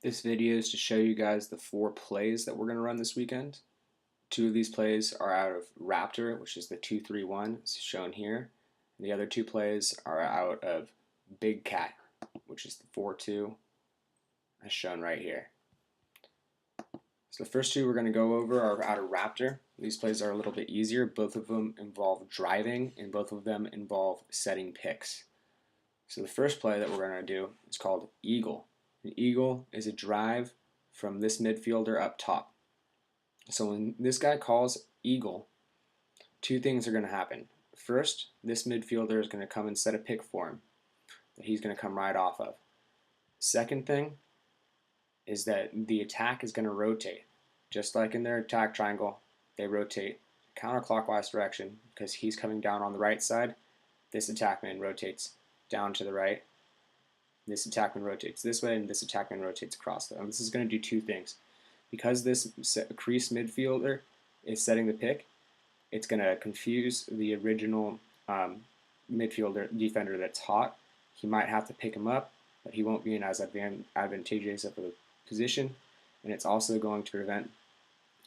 This video is to show you guys the 4 plays that we're going to run this weekend. 2 of these plays are out of Raptor, which is the 2-3-1, as shown here. And the other 2 plays are out of Big Cat, which is the 4-2, as shown right here. So the first 2 we're going to go over are out of Raptor. These plays are a little bit easier. Both of them involve driving, and both of them involve setting picks. So the first play that we're going to do is called Eagle. An eagle is a drive from this midfielder up top. So when this guy calls eagle, 2 things are going to happen. First, this midfielder is going to come and set a pick for him that he's going to come right off of. Second thing is that the attack is going to rotate. Just like in their attack triangle, they rotate counterclockwise direction because he's coming down on the right side. This attackman rotates down to the right. This attackman rotates this way, and this attackman rotates across. And this is going to do 2 things. Because this crease midfielder is setting the pick, it's going to confuse the original midfielder defender that's hot. He might have to pick him up, but he won't be in as advantageous of a position. And it's also going to prevent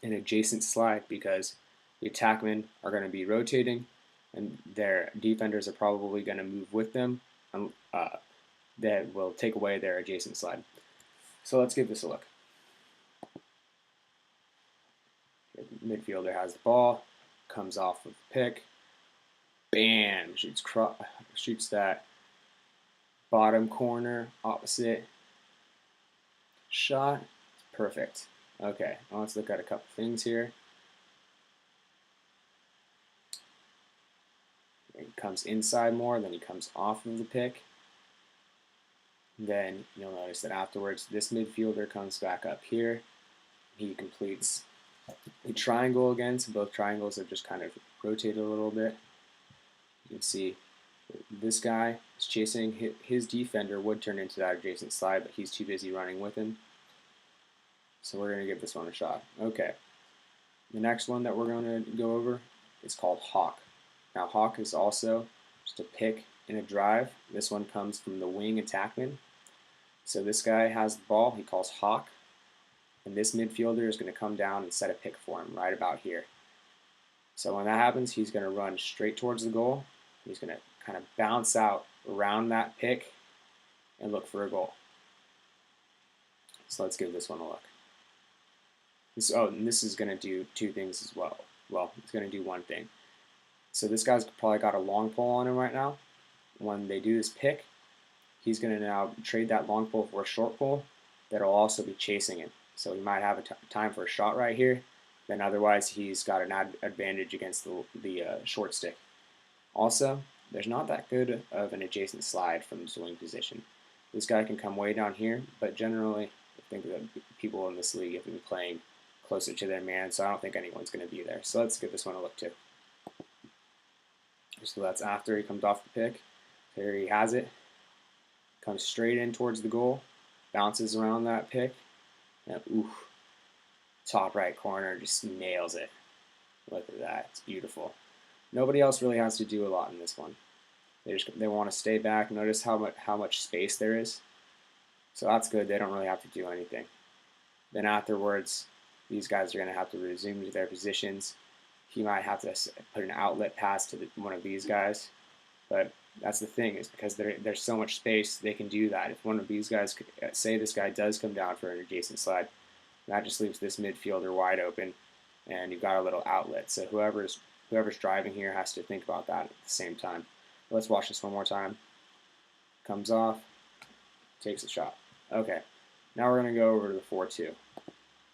an adjacent slide because the attackmen are going to be rotating, and their defenders are probably going to move with them. That will take away their adjacent slide. So let's give this a look. The midfielder has the ball, comes off of the pick, bam, shoots that bottom corner opposite shot. Perfect. Okay, now let's look at a couple things here. He comes inside more, then he comes off of the pick. Then you'll notice that afterwards this midfielder comes back up here. He completes a triangle again, so both triangles have just kind of rotated a little bit. You can see this guy is chasing. His defender would turn into that adjacent slide, but he's too busy running with him. So we're going to give this one a shot. Okay. The next one that we're going to go over is called Hawk. Now Hawk is also just a pick and a drive. This one comes from the wing attackman. So this guy has the ball, he calls Hawk, and this midfielder is going to come down and set a pick for him right about here. So when that happens, he's going to run straight towards the goal. He's going to kind of bounce out around that pick and look for a goal. So let's give this one a look. And this is going to do 2 things as well. Well, it's going to do 1 thing. So this guy's probably got a long pole on him right now. When they do this pick, he's going to now trade that long pole for a short pole that'll also be chasing him. So he might have a time for a shot right here. Then otherwise he's got an advantage against the short stick. Also, there's not that good of an adjacent slide from the swing position. This guy can come way down here, but generally I think that people in this league have been playing closer to their man, so I don't think anyone's going to be there. So let's give this one a look too. So that's after he comes off the pick. There he has it. Comes straight in towards the goal, bounces around that pick, and top right corner, just nails it. Look at that, it's beautiful. Nobody else really has to do a lot in this one. They want to stay back. Notice how much space there is. So that's good. They don't really have to do anything. Then afterwards, these guys are going to have to resume to their positions. He might have to put an outlet pass to one of these guys, but that's the thing, is because there's so much space, they can do that. If one of these guys, say this guy does come down for an adjacent slide, that just leaves this midfielder wide open, and you've got a little outlet. So whoever's driving here has to think about that at the same time. Let's watch this one more time. Comes off, takes a shot. Okay, now we're going to go over to the 4-2.